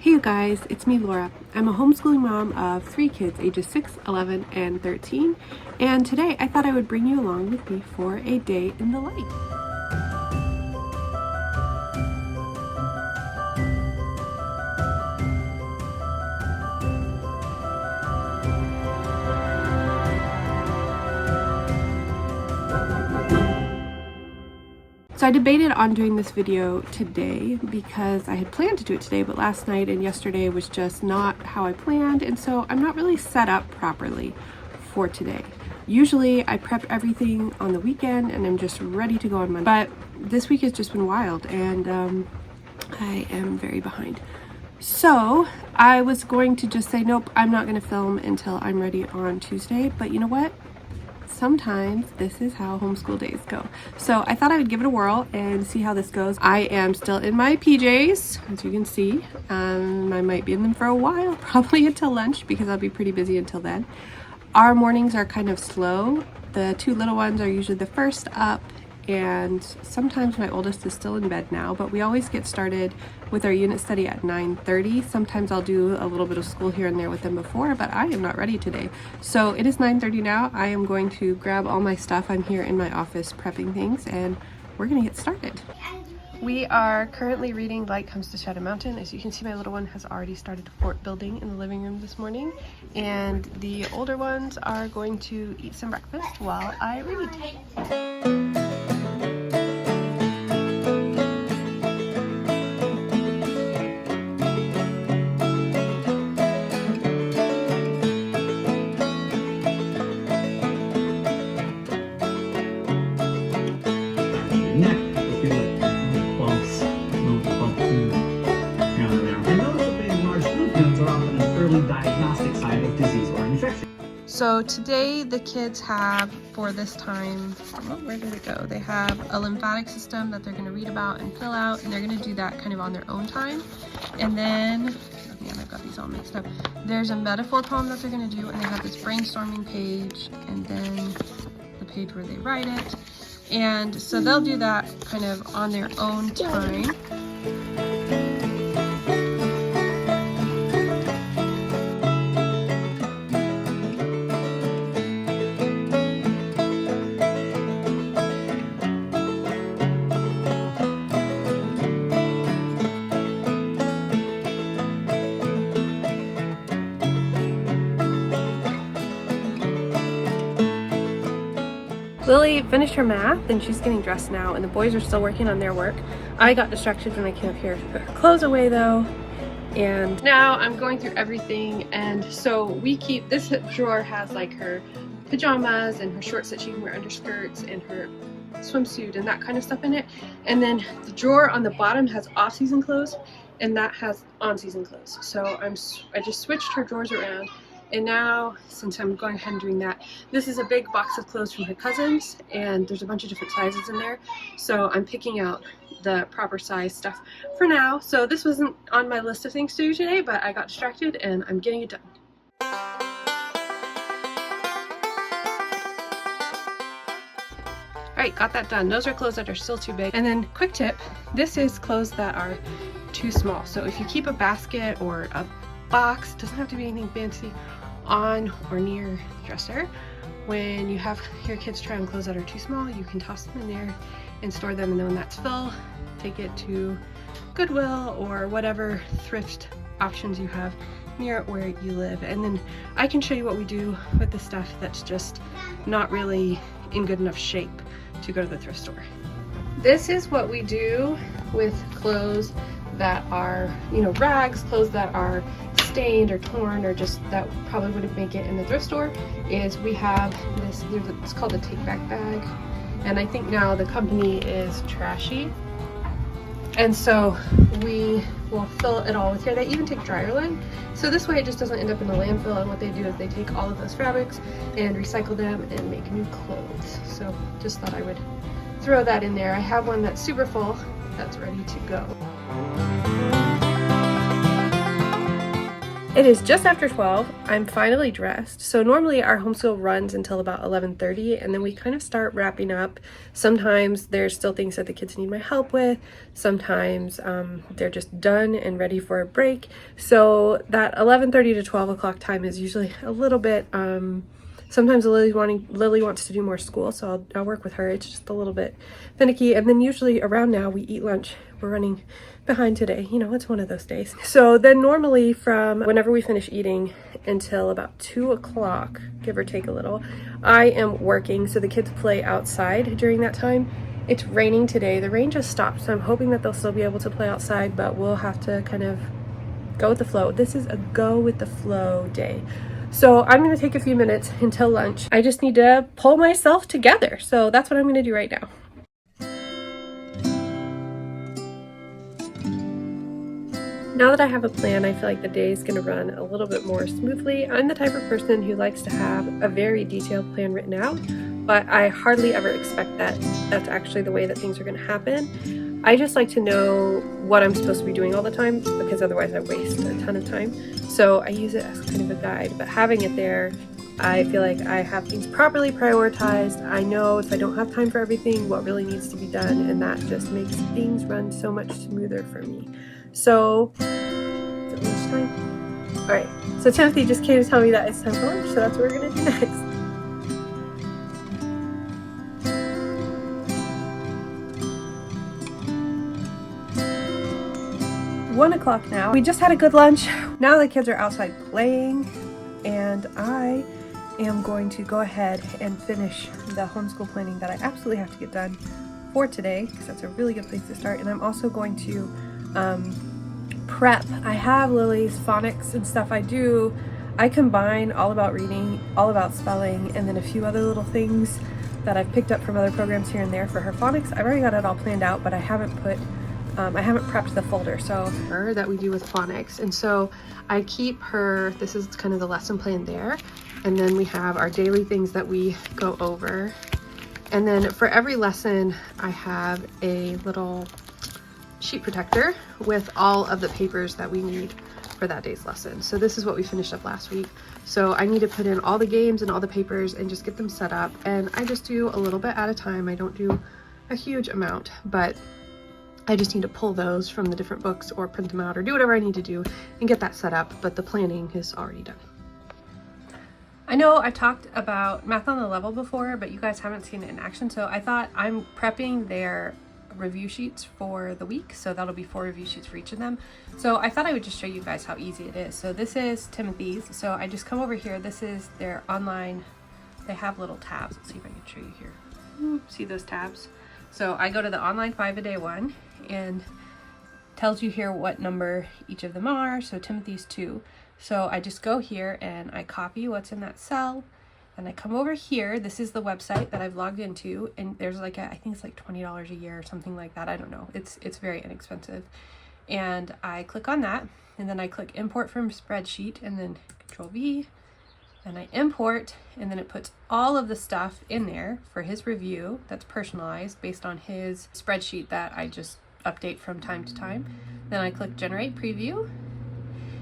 Hey you guys, it's me Laura. I'm a homeschooling mom of 3 kids ages 6, 11, and 13, and today I thought I would bring you along with me for a day in the life. So I debated on doing this video today because I had planned to do it today, but last night and yesterday was just not how I planned, and so I'm not really set up properly for today. Usually I prep everything on the weekend and I'm just ready to go on Monday, but this week has just been wild and I am very behind. So I was going to just say, nope, I'm not going to film until I'm ready on Tuesday, but you know what? Sometimes this is how homeschool days go. So I thought I would give it a whirl and see how this goes. I am still in my PJs, as you can see. I might be in them for a while, probably until lunch because I'll be pretty busy until then. Our mornings are kind of slow. The 2 little ones are usually the first up, and sometimes my oldest is still in bed now, but we always get started with our unit study at 9:30. Sometimes I'll do a little bit of school here and there with them before, but I am not ready today. So it is 9:30 now. I am going to grab all my stuff. I'm here in my office prepping things, and we're gonna get started. We are currently reading Light Comes to Shadow Mountain. As you can see, my little one has already started fort building in the living room this morning, and the older ones are going to eat some breakfast while I read. So today the kids have, for this time, where did it go? They have a lymphatic system that they're going to read about and fill out, and they're going to do that kind of on their own time. And then, I've got these all mixed up. There's a metaphor poem that they're going to do, and they have this brainstorming page, and then the page where they write it. And so they'll do that kind of on their own time. Lily finished her math and she's getting dressed now, and the boys are still working on their work. I got distracted when I came up here to put her clothes away though, and now I'm going through everything. And so we keep, this drawer has like her pajamas and her shorts that she can wear under skirts and her swimsuit and that kind of stuff in it, and then the drawer on the bottom has off-season clothes and that has on-season clothes. So I just switched her drawers around. And now, since I'm going ahead and doing that, this is a big box of clothes from her cousins, and there's a bunch of different sizes in there. So I'm picking out the proper size stuff for now. So this wasn't on my list of things to do today, but I got distracted and I'm getting it done. Alright, got that done. Those are clothes that are still too big. And then, quick tip, this is clothes that are too small. So if you keep a basket or a box, doesn't have to be anything fancy, on or near the dresser, when you have your kids try on clothes that are too small, you can toss them in there and store them, and then when that's full, take it to Goodwill or whatever thrift options you have near where you live. And then I can show you what we do with the stuff that's just not really in good enough shape to go to the thrift store. This is what we do with clothes that are, you know, rags, clothes that are stained or torn or just that probably wouldn't make it in the thrift store. Is we have this, it's called a take back bag, and I think now the company is Trashy, and so we will fill it all with here. They even take dryer lint, so this way it just doesn't end up in the landfill. And what they do is they take all of those fabrics and recycle them and make new clothes. So just thought I would throw that in there. I have one that's super full that's ready to go. It is just after 12. I'm finally dressed. So normally our homeschool runs until about 11:30, and then we kind of start wrapping up. Sometimes there's still things that the kids need my help with. Sometimes they're just done and ready for a break. So that 11:30 to 12 o'clock time is usually a little bit, sometimes Lily wants to do more school, so I'll work with her. It's just a little bit finicky. And then usually around now we eat lunch. We're running behind today. You know, it's one of those days. So then normally from whenever we finish eating until about 2 o'clock, give or take a little, I am working. So the kids play outside during that time. It's raining today. The rain just stopped, so I'm hoping that they'll still be able to play outside, but we'll have to kind of go with the flow. This is a go with the flow day. So I'm going to take a few minutes until lunch. I just need to pull myself together. So that's what I'm going to do right now. Now that I have a plan, I feel like the day is going to run a little bit more smoothly. I'm the type of person who likes to have a very detailed plan written out, but I hardly ever expect that that's actually the way that things are going to happen. I just like to know what I'm supposed to be doing all the time, because otherwise I waste a ton of time. So I use it as kind of a guide, but having it there, I feel like I have things properly prioritized. I know if I don't have time for everything, what really needs to be done, and that just makes things run so much smoother for me. So, is it lunchtime? All right, so Timothy just came to tell me that it's time for lunch, so that's what we're gonna do next. It's 1 o'clock now. We just had a good lunch. Now the kids are outside playing, and I am going to go ahead and finish the homeschool planning that I absolutely have to get done for today, because that's a really good place to start. And I'm also going to prep. I have Lily's phonics and stuff I combine all about reading, all about spelling, and then a few other little things that I've picked up from other programs here and there for her phonics. I've already got it all planned out, but I haven't prepped the folder so that we do with phonics. And so I keep her, this is kind of the lesson plan there, and then we have our daily things that we go over. And then for every lesson I have a little sheet protector with all of the papers that we need for that day's lesson. So this is what we finished up last week. So I need to put in all the games and all the papers and just get them set up. And I just do a little bit at a time. I don't do a huge amount, but I just need to pull those from the different books or print them out or do whatever I need to do and get that set up. But the planning is already done. I know I've talked about Math on the Level before, but you guys haven't seen it in action. So I thought I'm prepping their review sheets for the week, so that'll be 4 review sheets for each of them. So I thought I would just show you guys how easy it is. So this is Timothy's. So I just come over here. This is their online, they have little tabs. Let's see if I can show you here. See those tabs? So I go to the online 5-a-day one, and tells you here what number each of them are. So Timothy's 2. So I just go here and I copy what's in that cell. And I come over here, this is the website that I've logged into, and there's like I think it's like $20 a year or something like that. I don't know. It's very inexpensive. And I click on that, and then I click import from spreadsheet, and then Control V, and I import, and then it puts all of the stuff in there for his review that's personalized based on his spreadsheet that I just update from time to time. Then I click generate preview.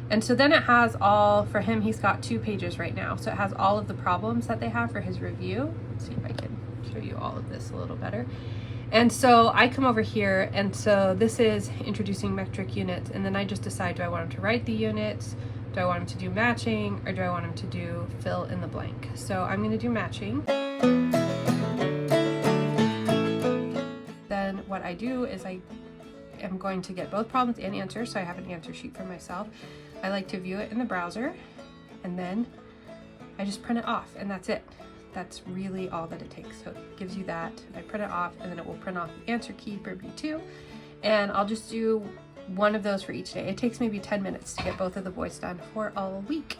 And so then it has all, for him, he's got 2 pages right now. So it has all of the problems that they have for his review. Let's see if I can show you all of this a little better. And so I come over here, and so this is introducing metric units. And then I just decide, do I want him to write the units? Do I want him to do matching? Or do I want him to do fill in the blank? So I'm going to do matching. Then what I do is I am going to get both problems and answers. So I have an answer sheet for myself. I like to view it in the browser, and then I just print it off, and that's it. That's really all that it takes. So it gives you that. I print it off, and then it will print off the answer key for B2, and I'll just do one of those for each day. It takes maybe 10 minutes to get both of the boys done for all week.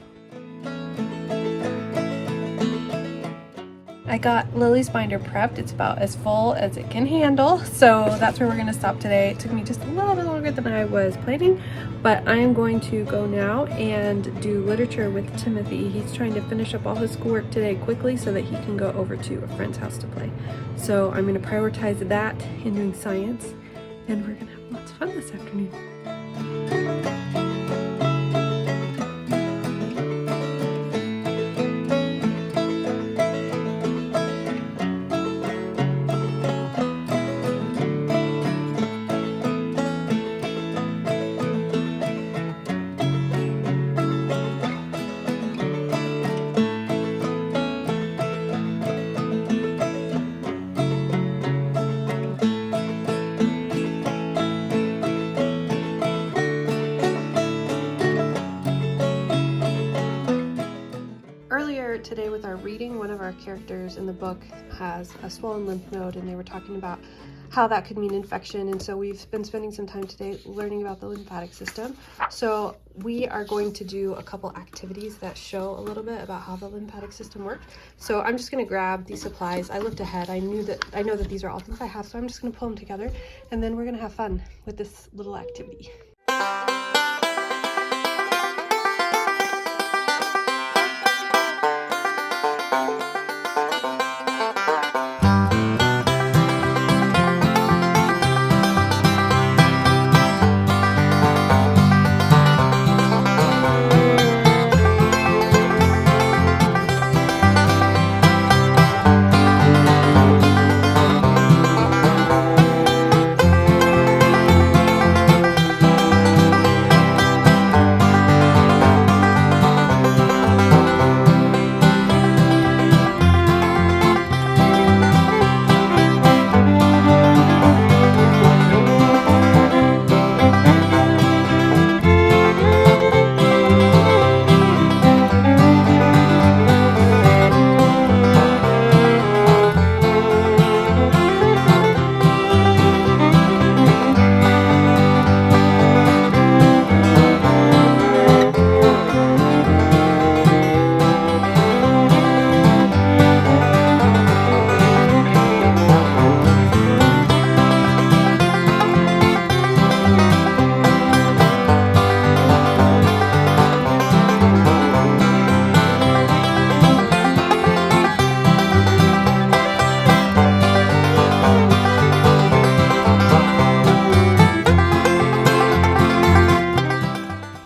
I got Lily's binder prepped. It's about as full as it can handle, so that's where we're going to stop today. It took me just a little bit longer than I was planning, but I am going to go now and do literature with Timothy. He's trying to finish up all his schoolwork today quickly so that he can go over to a friend's house to play. So I'm going to prioritize that in doing science, and we're going to have lots of fun this afternoon. today with our reading. One of our characters in the book has a swollen lymph node, and they were talking about how that could mean infection, and so we've been spending some time today learning about the lymphatic system. So we are going to do a couple activities that show a little bit about how the lymphatic system works. So I'm just going to grab these supplies. I looked ahead. I know that these are all things I have, so I'm just going to pull them together, and then we're going to have fun with this little activity.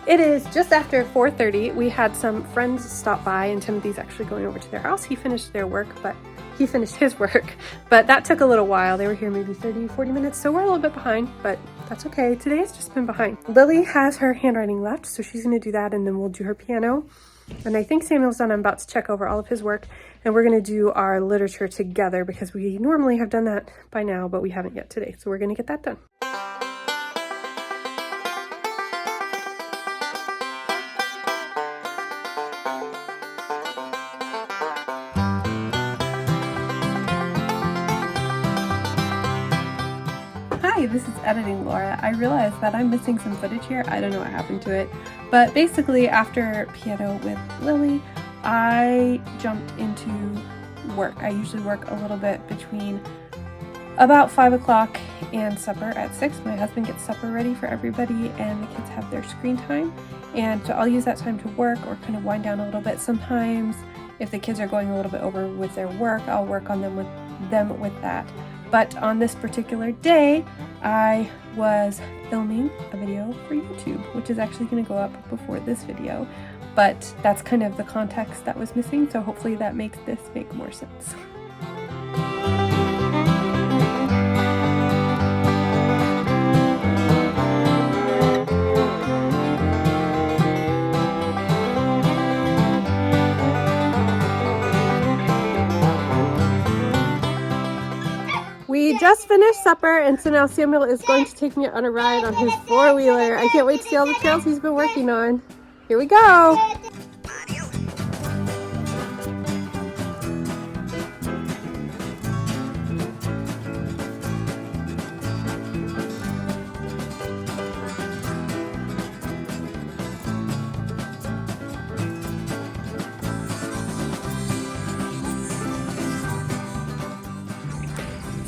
It is just after 4:30. We had some friends stop by, and Timothy's actually going over to their house. He finished his work, but that took a little while. They were here maybe 30-40 minutes, so we're a little bit behind, but that's okay. Today has just been behind. Lily has her handwriting left, so she's going to do that, and then we'll do her piano. And I think Samuel's done. I'm about to check over all of his work, and we're going to do our literature together because we normally have done that by now, but we haven't yet today, so we're going to get that done. Hi, this is Editing Laura. I realized that I'm missing some footage here. I don't know what happened to it, but basically after piano with Lily, I jumped into work. I usually work a little bit between about 5 o'clock and supper at 6. My husband gets supper ready for everybody, and the kids have their screen time, and so I'll use that time to work or kind of wind down a little bit. Sometimes if the kids are going a little bit over with their work, I'll work on them with that. But on this particular day, I was filming a video for YouTube, which is actually going to go up before this video. But that's kind of the context that was missing, so hopefully that makes this make more sense. We just finished supper, and so now Samuel is going to take me on a ride on his four-wheeler. I can't wait to see all the trails he's been working on. Here we go!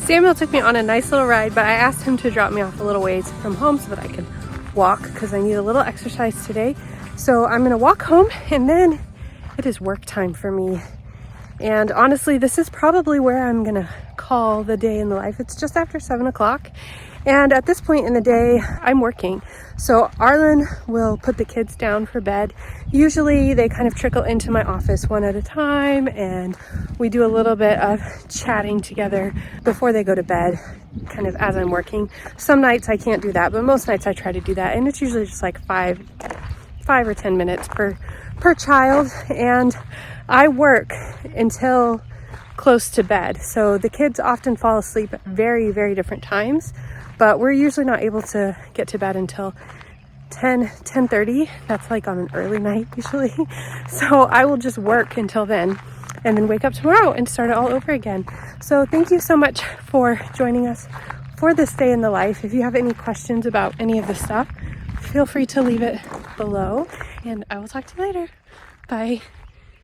Samuel took me on a nice little ride, but I asked him to drop me off a little ways from home so that I could walk because I need a little exercise today. So I'm gonna walk home, and then it is work time for me. And honestly, this is probably where I'm gonna call the day in the life. It's just after 7 o'clock. And at this point in the day, I'm working. So Arlen will put the kids down for bed. Usually they kind of trickle into my office one at a time, and we do a little bit of chatting together before they go to bed, kind of as I'm working. Some nights I can't do that, but most nights I try to do that. And it's usually just like 5 or 10 minutes per child. And I work until close to bed. So the kids often fall asleep at very, very different times, but we're usually not able to get to bed until 10:30. That's like on an early night usually. So I will just work until then and then wake up tomorrow and start it all over again. So thank you so much for joining us for this day in the life. If you have any questions about any of this stuff, feel free to leave it below, and I will talk to you later. Bye.